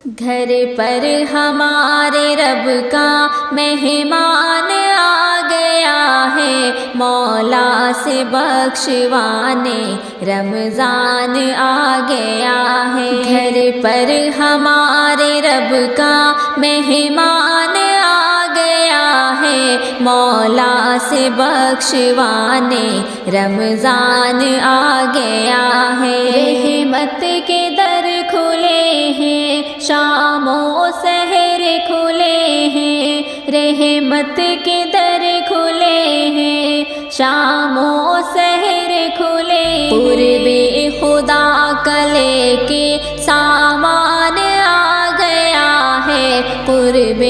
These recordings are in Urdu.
گھر پر ہمارے رب کا مہمان آ گیا ہے، مولا سے بخشوانے رمضان آ گیا ہے۔ گھر پر ہمارے رب کا مہمان آ گیا ہے، مولا سے بخشوانے رمضان آ گیا ہے۔ رحمت کے در کھلے ہیں، شام و سحر کھلے ہیں، رحمت کے در کھلے ہیں، شام و سحر کھلے ہیں۔ قرب خدا کا لے کے سامان آ گیا ہے، قرب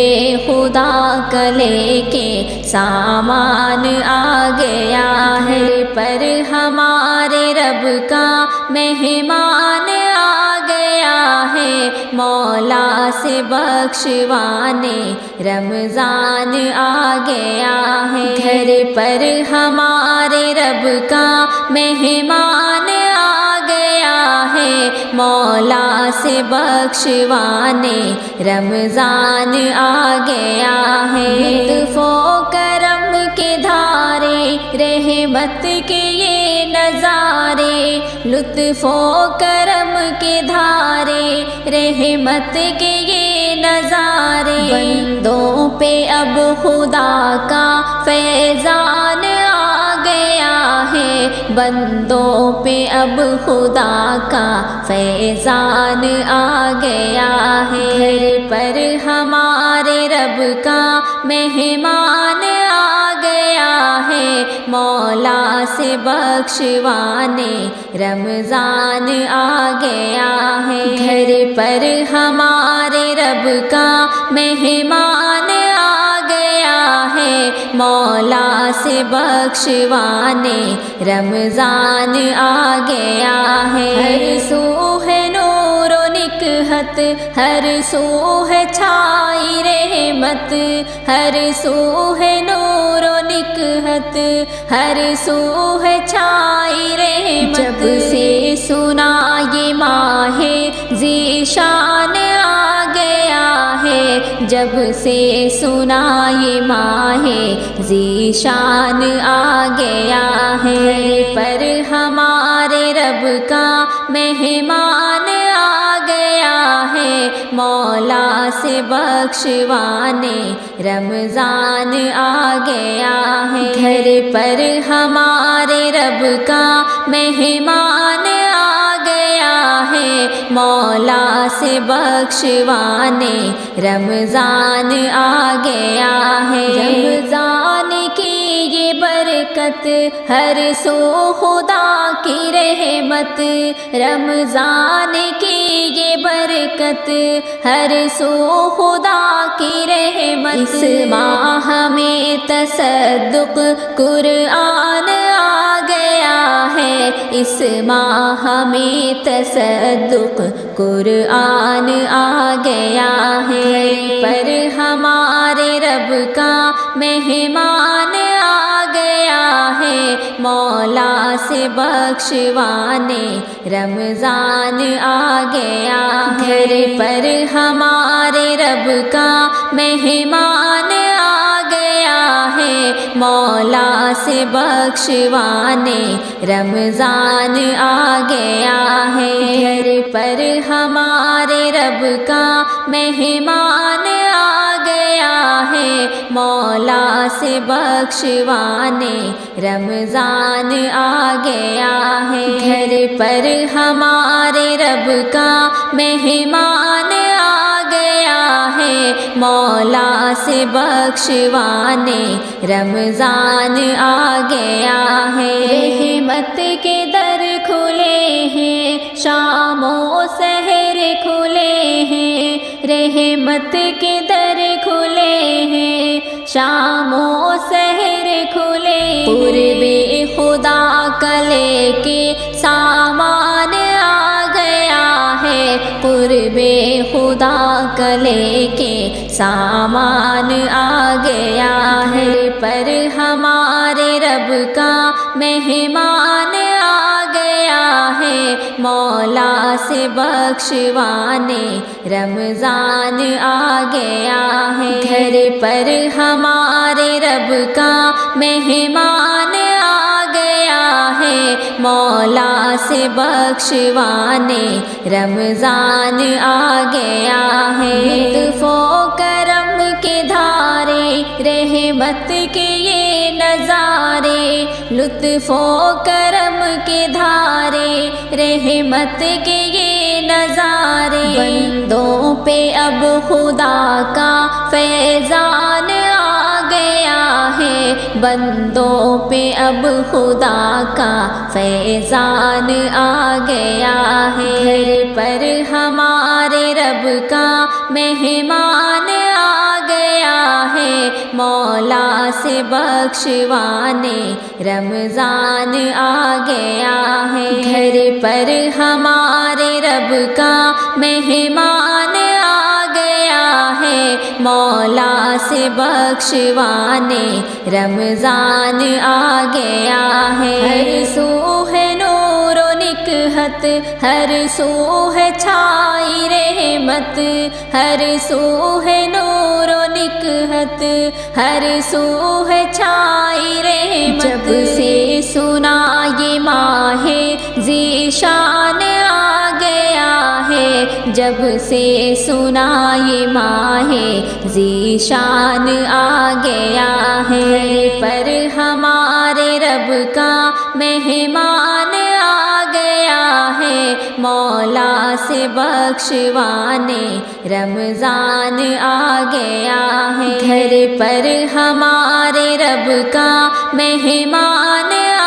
خدا کا لے کے سامان آ گیا ہے۔ پر ہمارے رب کا مہمان آ گیا ہے، مولا سے بخشوانے رمضان آ گیا ہے۔ گھر پر ہمارے رب کا مہمان آ گیا ہے، مولا سے بخشوانے رمضان آ گیا ہے۔ لطف و کرم کے دھارے، رحمت کے یہ نظارے، لطف و کرم کے دھارے، رحمت کے یہ نظارے، بندوں پہ اب خدا کا فیضان آ گیا ہے، بندوں پہ اب خدا کا فیضان آ گیا ہے۔ گھر پر ہمارے رب کا مہمان آ گیا ہے، مولا سے بخشوانے رمضان آ گیا ہے۔ گھر پر ہمارے رب کا مہمان آ گیا ہے، مولا سے بخشوانے رمضان آ گیا ہے۔ ہر سو ہے نور و نکہت، ہر سو ہے چھائی رحمت، ہر سو ہے نور و نکہت، ہر سو ہے چھائی رحمت۔ جب سے سنا یہ ماہ ذیشان آ گیا ہے، جب سے سنا یہ ماہ ذیشان آ گیا ہے۔ پر ہمارے رب کا مہمان آ گیا ہے، مولا سے بخشوانے رمضان آ گیا ہے۔ گھر پر ہمارے رب کا مہمان آ گیا ہے، مولا سے بخشوانے رمضان آ گیا ہے۔ رمضان کی یہ برکت، ہر سو خدا کی رحمت، رمضان کی یہ برکت، ہر سو خدا کی رحمت۔ اس ماہ میں تصدق قرآن آ گیا ہے، اس ماہ میں تصدق قرآن آ گیا ہے۔ پر ہمارے رب کا مہمان آ گیا ہے، مولا سے بخشوانے رمضان آ گیا ہے۔ گھر پر ہمارے رب کا مہمان آ گیا ہے، مولا سے بخشوانے رمضان آ گیا ہے۔ گھر پر ہمارے رب کا مہمان آ گیا ہے، مولا سے بخشوانے رمضان آ گیا ہے۔ گھر پر ہمارے رب کا مہمان آ گیا ہے، مولا سے بخشوانے رمضان آ گیا ہے۔ رحمت کے در کھلے ہیں، شام و سحر کھلے ہیں، رحمت کے در کھلے ہیں، شام و سحر کھلے ہیں۔ قرب خدا کا لے کے سامان آ گیا ہے، قرب خدا کا لے کے سامان آ گیا ہے۔ پر ہمارے رب کا مہمان آ گیا ہے، مولا سے بخشوانے رمضان آ گیا ہے۔ گھر پر ہمارے رب کا مہمان آ گیا ہے، مولا سے بخشوانے رمضان آ گیا ہے۔ لطف و کرم کے دھارے رحمت کے یہ نظارے، لطف و کرم کے دھارے رحمت کے یہ نظارے، بندوں پہ اب خدا کا فیضان آ گیا ہے، بندوں پہ اب خدا کا فیضان آ گیا ہے۔ گھر پر ہمارے رب کا مہمان آ گیا ہے، مولا سے بخشوانے رمضان آ گیا ہے۔ گھر پر ہمارے رب کا مہمان آ گیا ہے، مولا سے بخشوانے رمضان آ گیا ہے۔ ہر سو ہے نور و نکہت، ہر سو ہے چھائی رحمت، ہر سو ہے نور و نکہت، ہر سو ہے چھائی رحمت۔ جب سے سنا یہ ماہ ذیشان آ گیا ہے، جب سے سنا یہ ماہ ذیشان آ گیا ہے، پر ہمارے رب کا مہمان آ گیا ہے، مولا سے بخشوانے رمضان آ گیا ہے۔ گھر پر ہمارے رب کا مہمان آ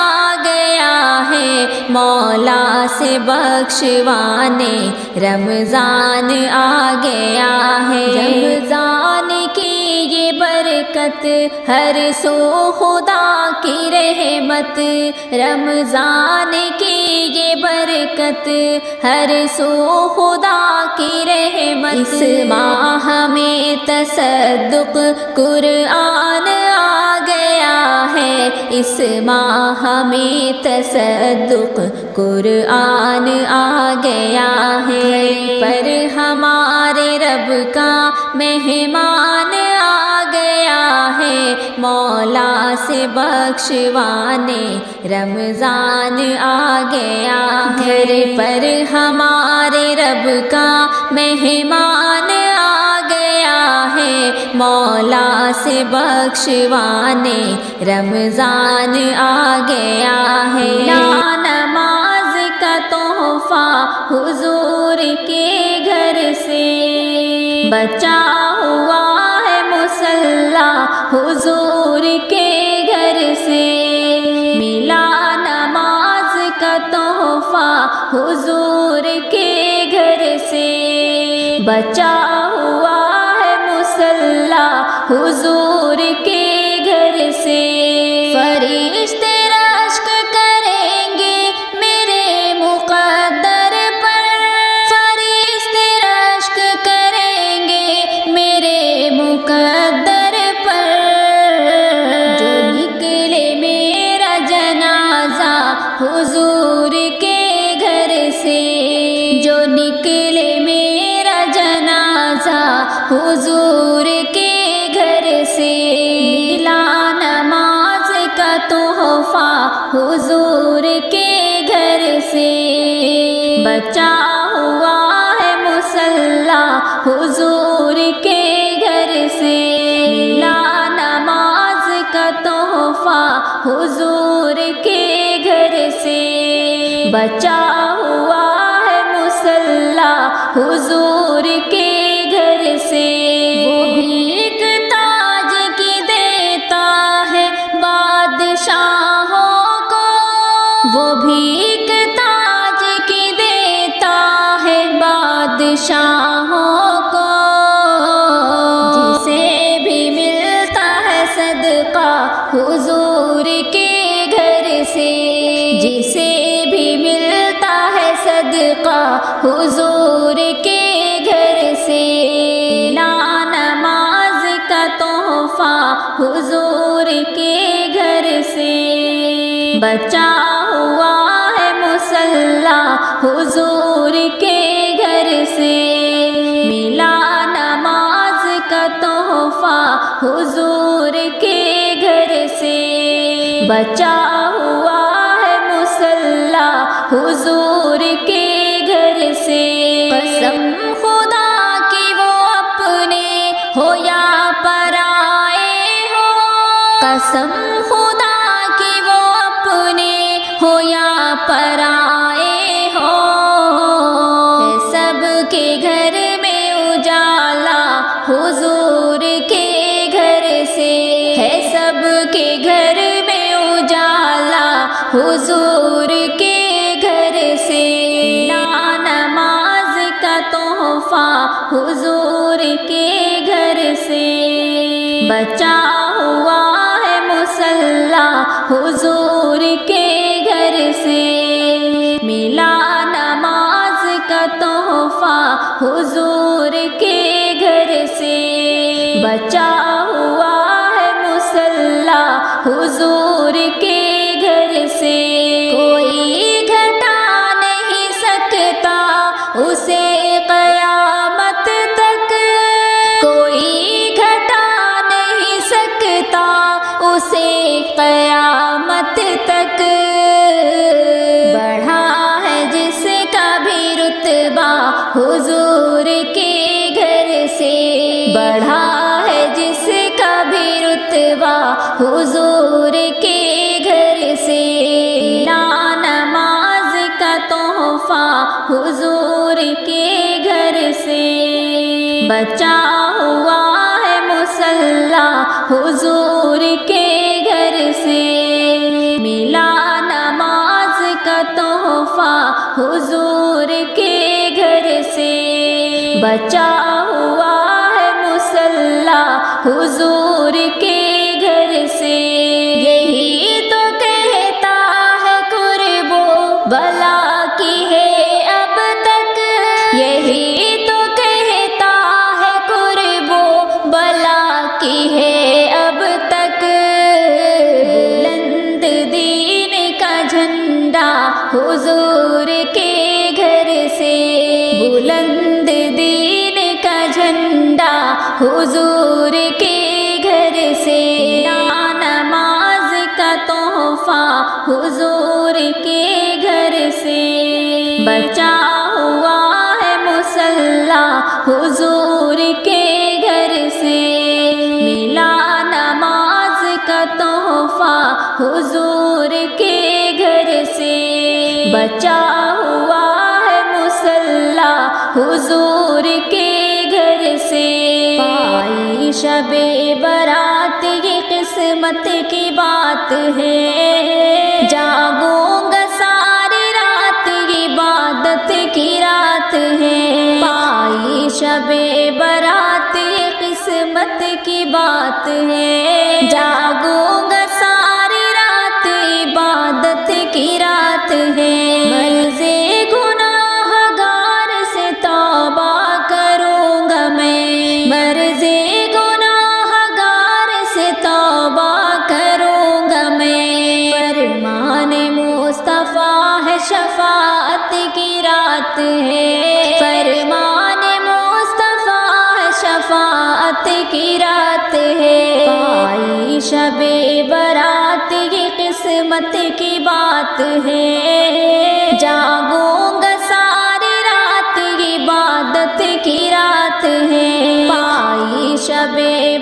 گیا ہے، مولا سے بخشوانے رمضان آ گیا ہے۔ رمضان کی یہ برکت، ہر سو خدا کی رحمت، رمضان کی یہ برکت، ہر سو خدا کی رحمت۔ اس ماہ میں تصدق قرآن آ گیا ہے، اس ماہ میں تصدق قرآن آ گیا ہے، پر ہمارے رب کا مہمان آ گیا ہے، مولا سے بخشوانے رمضان آ گیا ہے۔ گھر پر ہمارے رب کا مہمان آ گیا ہے، مولا سے بخشوانے رمضان آ گیا ہے۔ لا نماز کا تحفہ حضور کے گھر سے، بچا ہوا ہے مصلی حضور کے گھر سے، ملا نماز کا تحفہ حضور کے گھر سے، بچا ہوا ہے مصلی حضور کے گھر سے۔ فرشتے رشک کریں گے میرے مقدر پر، فرشتے رشک کریں گے میرے مقدر پر، جو نکلے میرا جنازہ حضور کے گھر سے، جو نکلے میرا جنازہ حضور کے گھر سے، ملا نماز کا تحفہ حضور کے گھر سے، بچا ہوا ہے مصلی حضور کے گھر سے، ملا نماز کا تحفہ حضور کے گھر سے، بچا ہوا ہے مصلی حضور کے گھر سے۔ وہ بھیک تاج کی دیتا ہے بادشاہوں کو، وہ بھیک تاج کی دیتا ہے بادشاہوں کو، جسے بھی ملتا ہے صدقہ حضور کے گھر سے، جسے بھی ملتا ہے صدقہ حضور کے گھر سے، لا نماز کا تحفہ حضور کے گھر سے، بچا ہوا ہے مصلی حضور کے گھر سے، ملا نماز کا تحفہ حضور کے گھر سے، بچا ہوا ہے مصلی حضور کے گھر سے، قسم خدا کی وہ اپنے ہو یا پرائے ہو، قسم خدا کی وہ اپنے ہو یا پرائے ہو، ہے سب کے گھر میں اجالا حضور کے گھر سے، ہے سب کے گھر میں اجالا حضور کے گھر سے، لا نماز کا تحفہ حضور کے گھر سے، بچا ہوا ہے مصلی حضور کے گھر سے، ملا نماز کا تحفہ حضور کے گھر سے، بچا ہوا ہے مصلی حضور کے گھر سے، کوئی گھٹا نہیں سکتا اسے قیامت تک، کوئی گھٹا نہیں سکتا اسے قیامت تک، بڑھا ہے جس کا بھی رتبہ حضور کے گھر سے، بڑھا ہے جس کا بھی رتبہ حضور کے گھر سے، لا نماز کا تحفہ حضور کے گھر سے، بچا ہوا ہے مصلی حضور کے گھر سے، ملا نماز کا تحفہ حضور کے گھر سے، بچا ہوا ہے مصلی حضور کے گھر سے، یہی تو کہتا ہے قرب و بلا کی ہے اب تک، یہی تو کہتا ہے قرب و بلا کی ہے اب تک، بلند دین کا جھنڈا حضور کے گھر سے، بلند دین کا جھنڈا حضور کے گھر سے، لا نماز کا تحفہ حضور کے گھر سے، بچا ہوا ہے مصلی حضور کے گھر سے، ملا نماز کا تحفہ حضور کے گھر سے، بچا ہوا ہے مصلی حضور کے گھر سے، پائی شب برات یہ قسمت کی بات ہے، جاگوں گا ساری رات عبادت کی رات ہے، پائی شب برات یہ قسمت کی بات ہے، جاگوں گا ساری رات عبادت کی رات ہے، مرض گناہ گار سے توبہ کروں گا میں، مرض گناہ گار سے توبہ کروں گا میں، فرمان مصطفیٰ ہے شفاعت کی رات ہے، فرمان مصطفیٰ ہے شفاعت کی رات ہے، پائی شب برات یہ قسمت کی بات ہے، جاگوں گا ساری رات عبادت کی رات ہے، پائی شب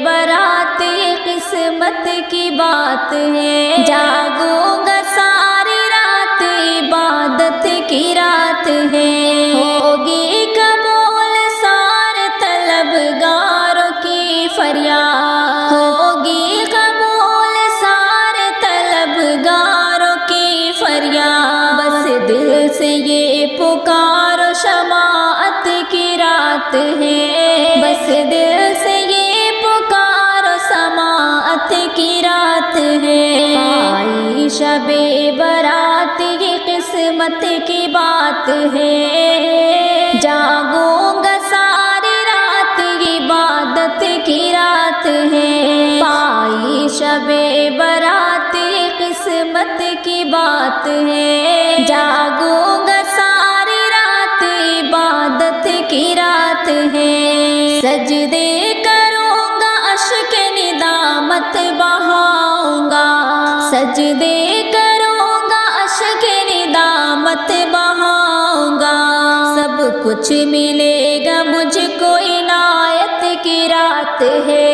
برات یہ قسمت کی بات ہے، جاگوں گا ساری رات عبادت کی رات ہے، ہوگی قبول سارے طلبگاروں کی فریاد، ہوگی قبول سارے طلبگاروں کی فریاد، بس دل سے یہ پکارو شماعت کی رات ہے، بس دل سے یہ پکارو سماعت کی رات ہے، پائی شب برات یہ قسمت کی بات ہے، جاگوں گا ساری رات عبادت کی رات ہے، پائی شب برات یہ قسمت کی بات ہے، جاگوں سجدے کروں گا اشک ندامت بہاؤں گا، سجدے کروں گا اشک ندامت بہاؤں گا، سب کچھ ملے گا مجھ کو عنایت کی رات ہے،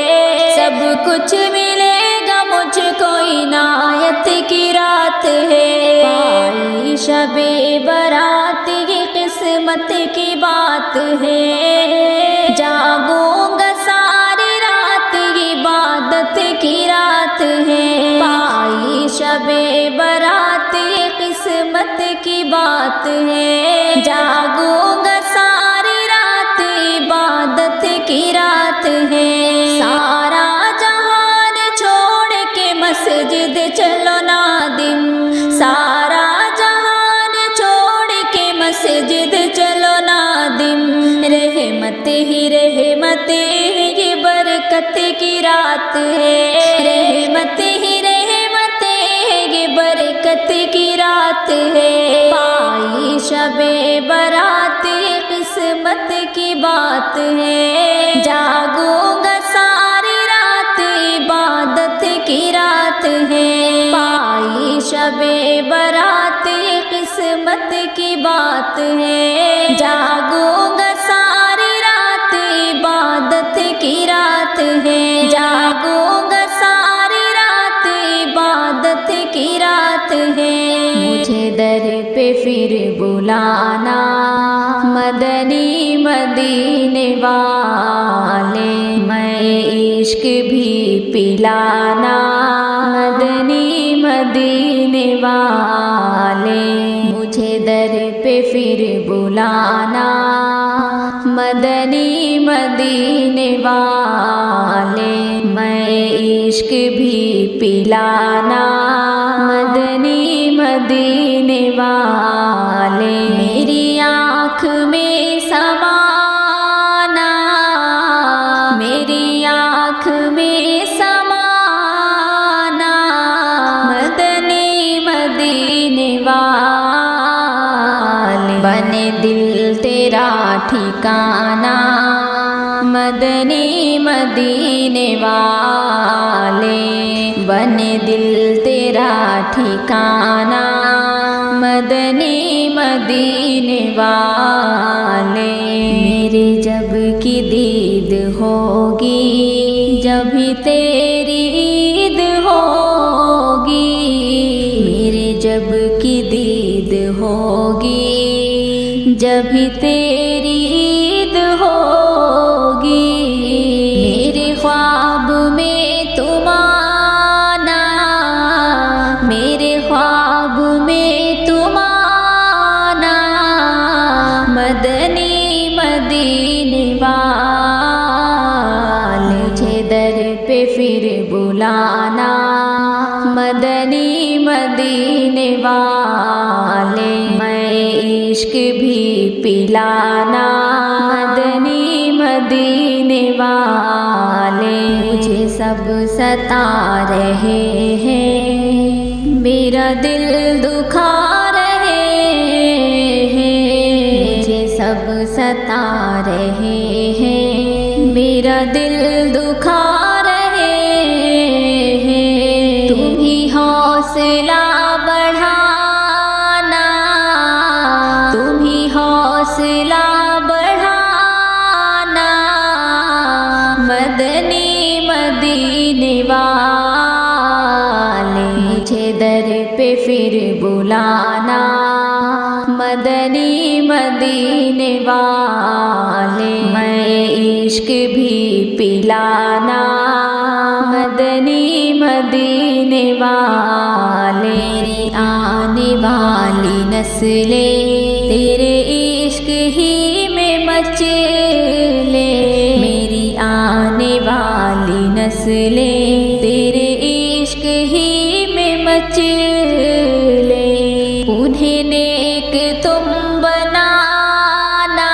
سب کچھ ملے گا مجھ کو عنایت کی رات ہے، پائی شب برات یہ قسمت کی بات ہے، جاگوں گا ساری رات عبادت کی رات ہے، پائی شب برات یہ قسمت کی بات ہے، جاگوں گا ساری رات عبادت کی رات ہے، سارا جہان چھوڑ کے مسجد چلو نادم، سارا جہان چھوڑ کے مسجد چلو نادم، رحمت ہی رحمت ہے یہ برکت کی رات ہے، رحمت ہی رحمت ہے یہ برکت کی رات ہے، پائی شب برات قسمت کی بات ہے، جاگوں گا ساری رات عبادت کی رات ہے، پائی شب برات قسمت کی بات ہے، جاگوں گا ساری رات عبادت کی رات ہے، جاگوں گا ساری رات عبادت کی رات ہے، مجھے در پہ پھر بلانا مدنی مدینے والے، میں عشق بھی پلانا مدنی مدینے والے، مجھے در پہ پھر بلانا مدنی مدینے والے، میں عشق بھی پلانا مدنی مدینے والے، میری آنکھ میں سمانا، میری آنکھ میں سمانا مدنی مدینے والے، بنے دل تیرا ٹھکانہ مدنی مدینے والے، بنے دل تیرا ٹھکانہ مدنی مدینے والے، میرے جب کی دید ہوگی جب ہی تیری عید ہوگی، میرے جب کی دید ہوگی جب ہی تیری عید ہوگی، میرے خواب میں تم آنا، میرے خواب میں تم آنا مدنی مدینے والے، مجھے در پہ پھر بلانا مدنی مدینے والے، میں عشق بھی پلانا مدنی مدینے والے، مجھے سب ستا رہے ہیں میرا دل دکھا رہے ہیں، مجھے سب ستا رہے ہیں میرا دل دکھا رہے ہیں، تم ہی حوصلہ بڑھانا، تم ہی حوصلہ بڑھانا مدنی مدینے والے، مجھے در پہ پھر بلانا مدنی مدینے والے، میں عشق بھی پلانا مدنی مدینے والے، میری آنے والی نسلیں تیرے عشق ہی میں مچلے، میری آنے والی نسلیں تیرے عشق ہی میں مچلے، انہیں نیک تم بنانا،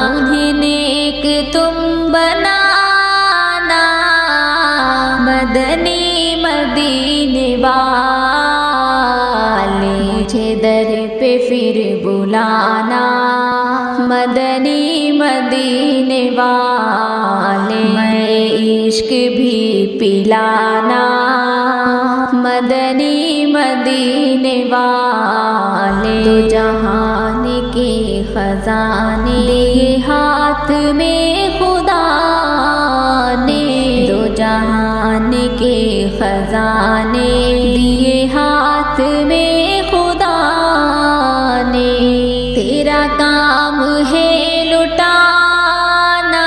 انہیں نیک تم بنانا مدنی مدینے والے، مجھے در پہ پھر بلانا مدنی مدینے مدینے والے میں عشق بھی پلانا مدنی مدینے والے دو جہان کے خزانے دیے ہاتھ میں خدا نے دو جہان کے خزانے دیے ہاتھ میں خدا نے تیرا کام ہے لٹانا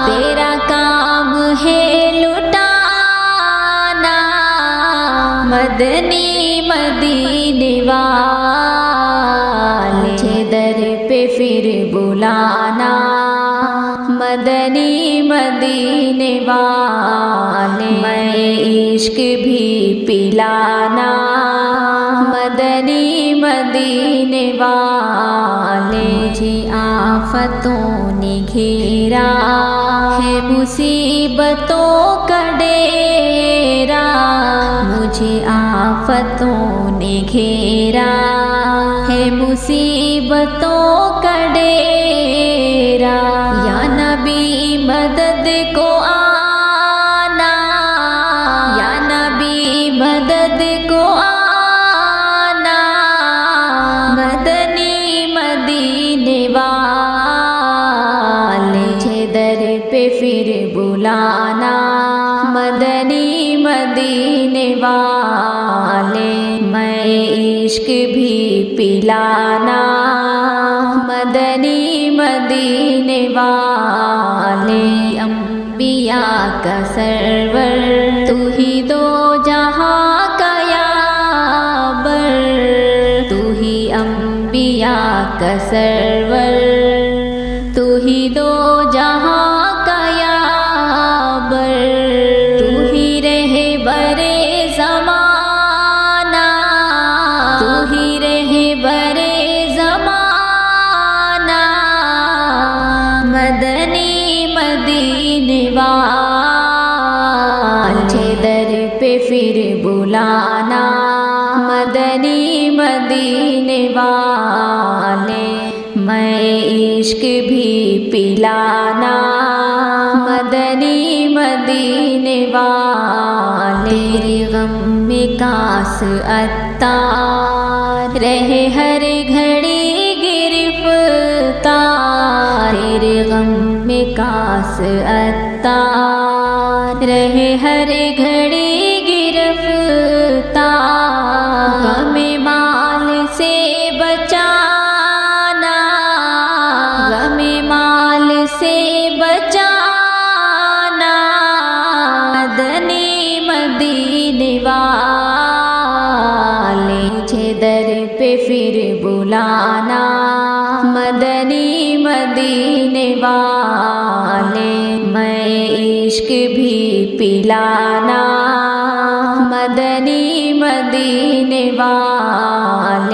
تیرا کام ہے لٹانا مدنی مدینے والے در پہ پھر بلانا مدنی مدینے والے میں عشق بھی پلانا مدنی مدینے والے مجھے آفتوں نے گھیرا ہے مصیبتوں کا ڈیرا مجھے آفتوں نے گھیرا ہے مصیبتوں کا ڈیرا یا نبی مدد کو آنا یا نبی مدد کو آنا مدنی مدینے والے در پہ پھر بلانا مدنی مدینے والے میں عشق بھی پلانا مدنی مدینے والے انبیاء کا سرور تو ہی دو جہاں کا یابر تو ہی انبیاء کا سرور تو ہی دو جہاں کا یابر تو ہی رہبر زمانہ تو ہی رہبر زمانہ مدنی مدینے والے در پہ پھر بلانا مدنی مدینے والے میں عشق بھی پلانا مدنی مدینے والے تیرے غم میں کاس عطار رہے ہر گھڑی گرفتار تیرے غم میں کاس عطار رہے ہر گھڑی گرفتار غم مال سے بچانا غم مال سے بچانا مدنی مدینے والے مجھے در پہ پھر بلانا مدنی مدینے والے میں عشق بھی پلانا مدنی مدینے والے